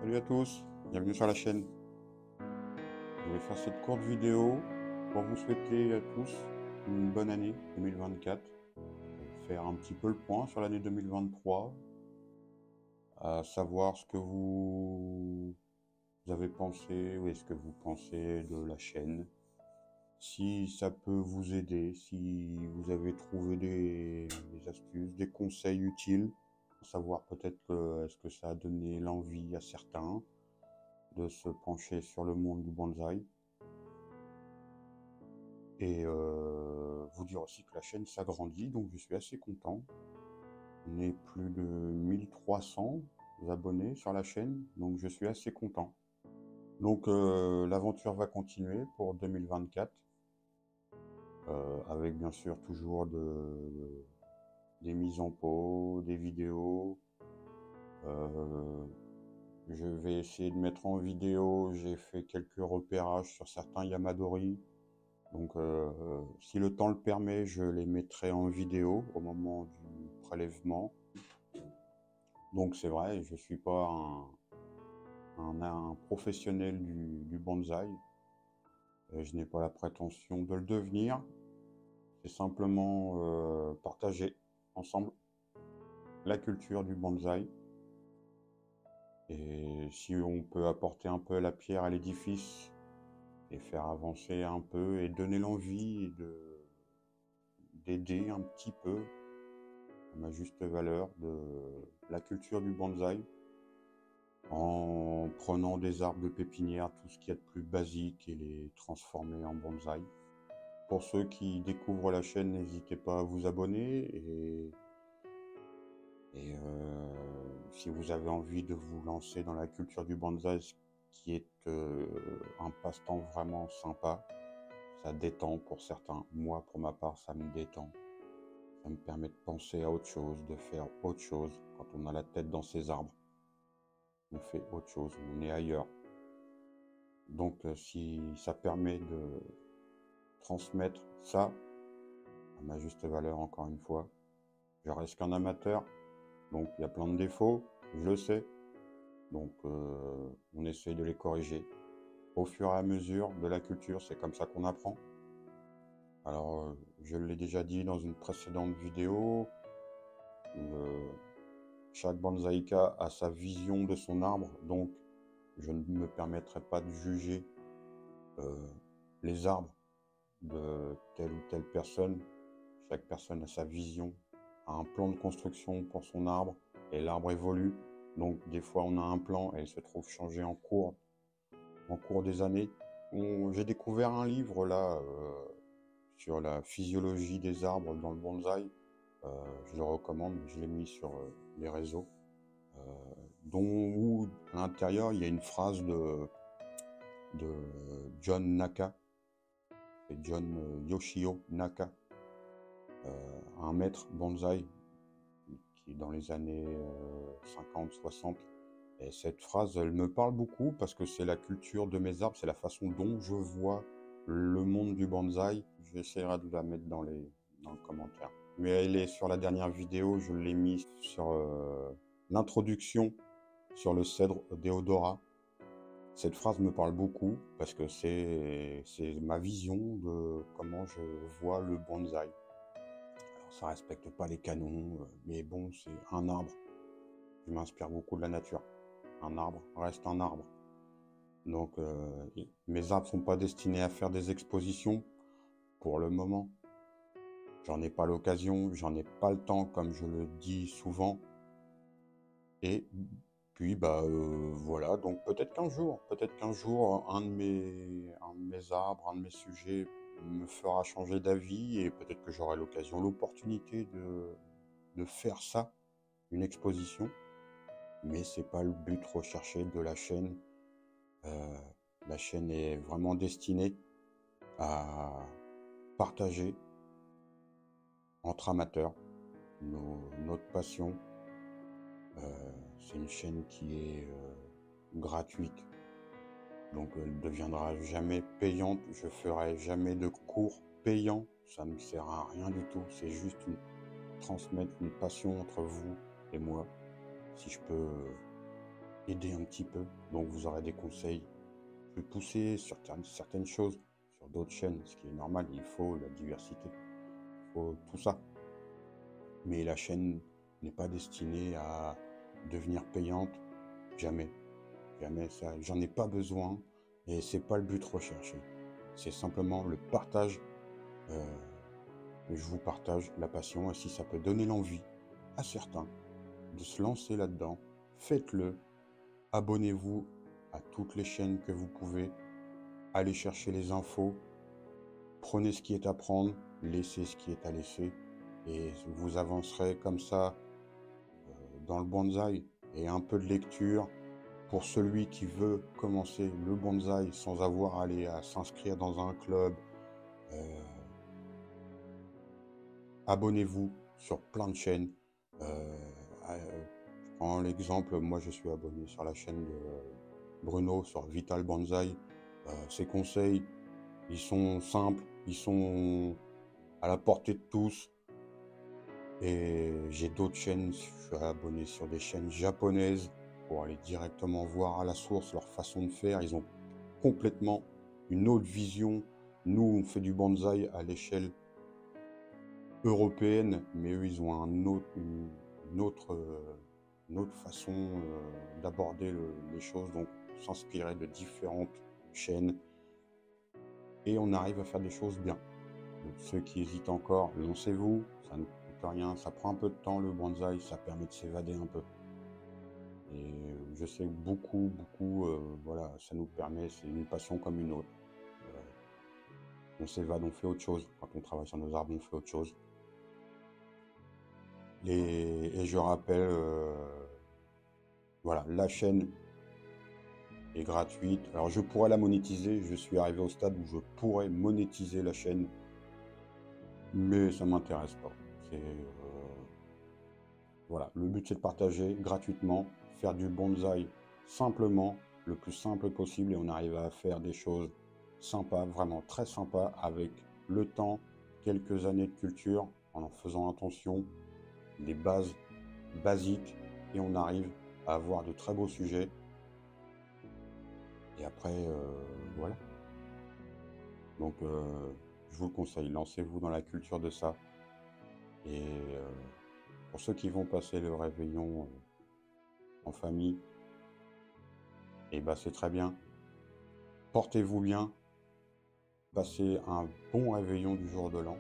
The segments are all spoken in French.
Salut à tous, bienvenue sur la chaîne. Je vais faire cette courte vidéo pour vous souhaiter à tous une bonne année 2024. Faire un petit peu le point sur l'année 2023, à savoir ce que vous avez pensé ou est-ce que vous pensez de la chaîne. Si ça peut vous aider, si vous avez trouvé des astuces, des conseils utiles, savoir peut-être est-ce que ça a donné l'envie à certains de se pencher sur le monde du bonsaï. Et vous dire aussi que la chaîne s'agrandit, donc je suis assez content. On est plus de 1300 abonnés sur la chaîne, donc je suis assez content. Donc l'aventure va continuer pour 2024, avec bien sûr toujours des mises en pot, des vidéos. Je vais essayer de mettre en vidéo, j'ai fait quelques repérages sur certains Yamadori. Donc si le temps le permet, je les mettrai en vidéo au moment du prélèvement. Donc c'est vrai, je ne suis pas un professionnel du bonsaï. Je n'ai pas la prétention de le devenir. C'est simplement partager ensemble la culture du bonsaï. Et si on peut apporter un peu la pierre à l'édifice et faire avancer un peu et donner l'envie d'aider un petit peu à ma juste valeur de la culture du bonsaï, en prenant des arbres de pépinière, tout ce qu'il y a de plus basique, et les transformer en bonsaï. Pour ceux qui découvrent la chaîne, n'hésitez pas à vous abonner et si vous avez envie de vous lancer dans la culture du bonsaï, qui est un passe-temps vraiment sympa, ça détend pour certains. Moi, pour ma part, ça me détend. Ça me permet de penser à autre chose, de faire autre chose. Quand on a la tête dans ses arbres, on fait autre chose, on est ailleurs. Donc si ça permet de transmettre ça à ma juste valeur, encore une fois, je reste qu'un amateur, donc il y a plein de défauts, je le sais. Donc on essaye de les corriger au fur et à mesure de la culture, c'est comme ça qu'on apprend. Alors je l'ai déjà dit dans une précédente vidéo, chaque bonsaïka a sa vision de son arbre, donc je ne me permettrai pas de juger les arbres de telle ou telle personne. Chaque personne a sa vision, a un plan de construction pour son arbre, et l'arbre évolue. Donc des fois on a un plan et il se trouve changé en cours des années. J'ai découvert un livre là sur la physiologie des arbres dans le bonsaï. Je le recommande, je l'ai mis sur les réseaux. Où à l'intérieur il y a une phrase de John Naka, c'est John Yoshio Naka, un maître bonsaï qui est dans les années 50-60. Et cette phrase, elle me parle beaucoup parce que c'est la culture de mes arbres, c'est la façon dont je vois le monde du bonsaï. J'essaierai de la mettre dans le commentaire. Mais elle est sur la dernière vidéo, je l'ai mis sur l'introduction sur le cèdre d'Eodora. Cette phrase me parle beaucoup parce que c'est ma vision de comment je vois le bonsaï. Alors ça respecte pas les canons, mais bon, c'est un arbre. Je m'inspire beaucoup de la nature. Un arbre reste un arbre. Donc mes arbres sont pas destinés à faire des expositions pour le moment. J'en ai pas l'occasion, j'en ai pas le temps comme je le dis souvent. Et puis voilà, donc peut-être qu'un jour, un de mes arbres, un de mes sujets me fera changer d'avis, et peut-être que j'aurai l'occasion, l'opportunité de faire ça, une exposition. Mais c'est pas le but recherché de la chaîne. La chaîne est vraiment destinée à partager entre amateurs notre passion. C'est une chaîne qui est gratuite, donc elle ne deviendra jamais payante. Je ferai jamais de cours payants, ça ne sert à rien du tout. C'est juste transmettre une passion entre vous et moi. Si je peux aider un petit peu. Donc vous aurez des conseils plus poussés sur certaines choses, sur d'autres chaînes, ce qui est normal, il faut la diversité, il faut tout ça. Mais la chaîne n'est pas destinée à devenir payante, jamais, jamais ça, j'en ai pas besoin et c'est pas le but recherché. C'est simplement le partage. euh, je vous partage la passion et si ça peut donner l'envie à certains de se lancer là-dedans, faites-le. Abonnez-vous à toutes les chaînes que vous pouvez. Allez chercher les infos. Prenez ce qui est à prendre. Laissez ce qui est à laisser. Et vous avancerez comme ça dans le bonsaï. Et un peu de lecture pour celui qui veut commencer le bonsaï sans avoir à aller à s'inscrire dans un club. euh, Abonnez-vous sur plein de chaînes. Je prends l'exemple, moi je suis abonné sur la chaîne de Bruno sur Vital Bonsaï. Ses conseils, ils sont simples, ils sont à la portée de tous. Et j'ai d'autres chaînes, je suis abonné sur des chaînes japonaises pour aller directement voir à la source leur façon de faire. Ils ont complètement une autre vision. Nous, on fait du bonsaï à l'échelle européenne, mais eux, ils ont une autre façon d'aborder les choses, donc s'inspirer de différentes chaînes, et on arrive à faire des choses bien. Donc, ceux qui hésitent encore, lancez-vous, ça ne coûte rien, ça prend un peu de temps le bonsaï, ça permet de s'évader un peu. Et je sais que beaucoup, voilà, ça nous permet, c'est une passion comme une autre. On s'évade, on fait autre chose. Quand on travaille sur nos arbres, on fait autre chose. Et je rappelle, voilà, la chaîne est gratuite. Alors je pourrais la monétiser, je suis arrivé au stade où je pourrais monétiser la chaîne, mais ça m'intéresse pas. Voilà, le but c'est de partager gratuitement, faire du bonsaï simplement, le plus simple possible, et on arrive à faire des choses sympas, vraiment très sympas, avec le temps, quelques années de culture, en faisant attention, des bases basiques, et on arrive à avoir de très beaux sujets. Et après, voilà. Donc, je vous le conseille, lancez-vous dans la culture de ça. Et pour ceux qui vont passer le réveillon en famille, et bah c'est très bien. Portez-vous bien, passez un bon réveillon du jour de l'an.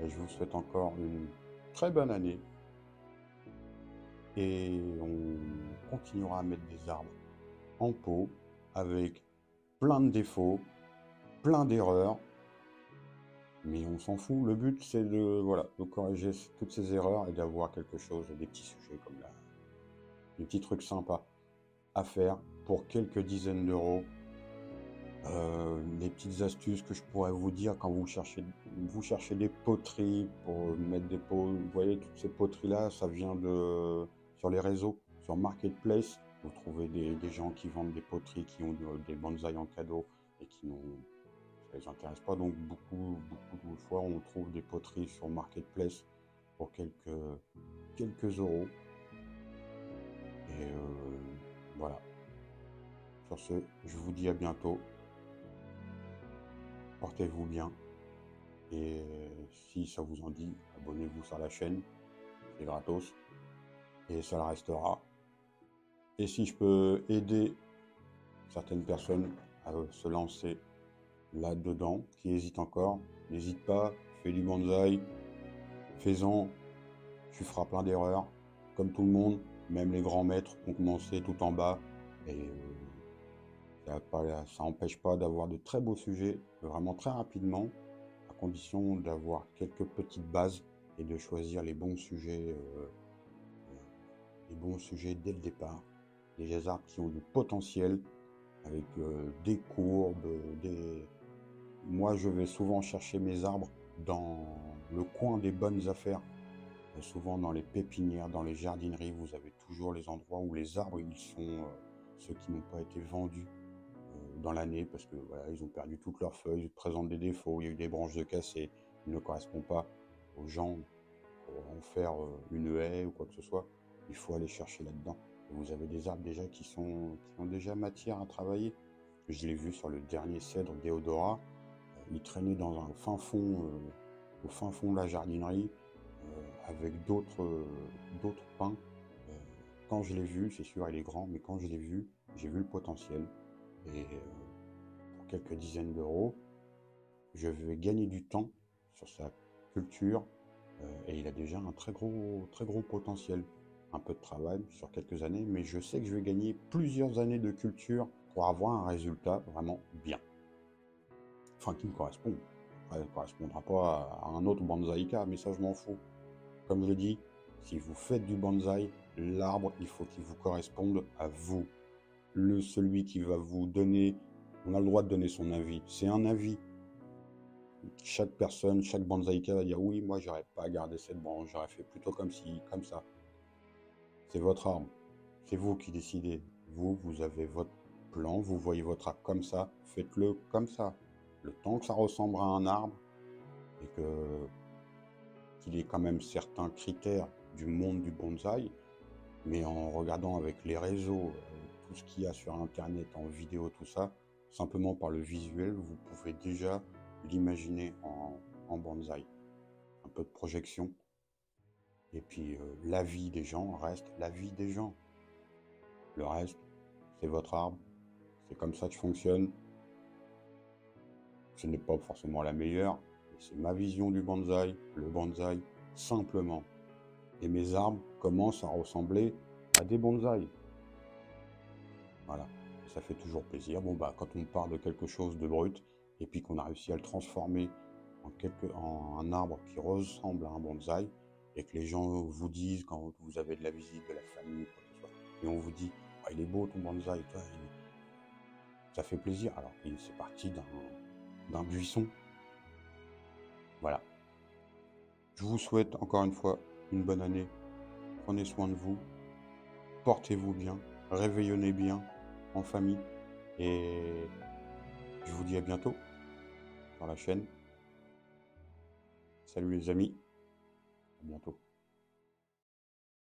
Et je vous souhaite encore une très bonne année. Et on continuera à mettre des arbres en pot avec plein de défauts, plein d'erreurs. Mais on s'en fout. Le but, c'est de, voilà, de corriger toutes ces erreurs et d'avoir quelque chose, des petits sujets comme là, des petits trucs sympas à faire pour quelques dizaines d'euros. Les petites astuces que je pourrais vous dire quand vous cherchez des poteries pour mettre des pots. Vous voyez, toutes ces poteries-là, ça vient sur les réseaux, sur Marketplace. Vous trouvez des gens qui vendent des poteries, qui ont des bonsaïs en cadeau et qui n'ont ça les intéresse pas. Donc beaucoup de fois, on trouve des poteries sur Marketplace pour quelques euros. Et voilà. Sur ce, je vous dis à bientôt. Portez-vous bien. Et si ça vous en dit, abonnez-vous sur la chaîne. C'est gratos. Et ça le restera. Et si je peux aider certaines personnes à se lancer là-dedans, qui hésitent encore, n'hésite pas, fais du bonsaï, fais-en, tu feras plein d'erreurs, comme tout le monde, même les grands maîtres ont commencé tout en bas, et ça n'empêche pas d'avoir de très beaux sujets, vraiment très rapidement, à condition d'avoir quelques petites bases et de choisir les bons sujets dès le départ, des arbres qui ont du potentiel, avec des courbes, Moi, je vais souvent chercher mes arbres dans le coin des bonnes affaires. Souvent dans les pépinières, dans les jardineries, vous avez toujours les endroits où les arbres, ils sont ceux qui n'ont pas été vendus dans l'année parce que voilà, ils ont perdu toutes leurs feuilles, ils présentent des défauts, il y a eu des branches de cassées, ils ne correspondent pas aux gens pour en faire une haie ou quoi que ce soit. Il faut aller chercher là-dedans. Vous avez des arbres déjà qui ont déjà matière à travailler. Je l'ai vu sur le dernier cèdre d'Eodora. Il traînait dans un au fin fond de la jardinerie, avec d'autres pins. Euh, Quand je l'ai vu, c'est sûr, il est grand, mais quand je l'ai vu, j'ai vu le potentiel. Et pour quelques dizaines d'euros, je vais gagner du temps sur sa culture, et il a déjà un très gros potentiel. Un peu de travail sur quelques années, mais je sais que je vais gagner plusieurs années de culture pour avoir un résultat vraiment bien. Enfin, qui me correspond. Après, il ne correspondra pas à un autre bonsaïka, mais ça, je m'en fous. Comme je le dis, si vous faites du bonsaï, l'arbre, il faut qu'il vous corresponde à vous. Celui qui va vous donner, on a le droit de donner son avis. C'est un avis. Chaque personne, chaque bonsaïka va dire oui, moi, j'aurais pas gardé cette branche, j'aurais fait plutôt comme ci, comme ça. C'est votre arbre. C'est vous qui décidez. Vous avez votre plan, vous voyez votre arbre comme ça, faites-le comme ça. Le temps que ça ressemble à un arbre et qu'il ait quand même certains critères du monde du bonsaï, mais en regardant avec les réseaux, tout ce qu'il y a sur internet, en vidéo, tout ça, simplement par le visuel, vous pouvez déjà l'imaginer en bonsaï. Un peu de projection. Et puis l'avis des gens reste l'avis des gens. Le reste, c'est votre arbre. C'est comme ça que je fonctionne. Ce n'est pas forcément la meilleure, mais c'est ma vision du bonsaï, le bonsaï, simplement. Et mes arbres commencent à ressembler à des bonsaïs. Voilà, et ça fait toujours plaisir. Bon, bah, quand on part de quelque chose de brut, et puis qu'on a réussi à le transformer en un arbre qui ressemble à un bonsaï, et que les gens vous disent, quand vous avez de la visite de la famille, quoi que ce soit, et on vous dit, ah, il est beau ton bonsaï, toi, ça fait plaisir, alors que c'est parti d'un buisson. Voilà. Je vous souhaite encore une fois une bonne année. Prenez soin de vous, portez-vous bien, réveillonnez bien en famille, et je vous dis à bientôt sur la chaîne. Salut les amis, à bientôt.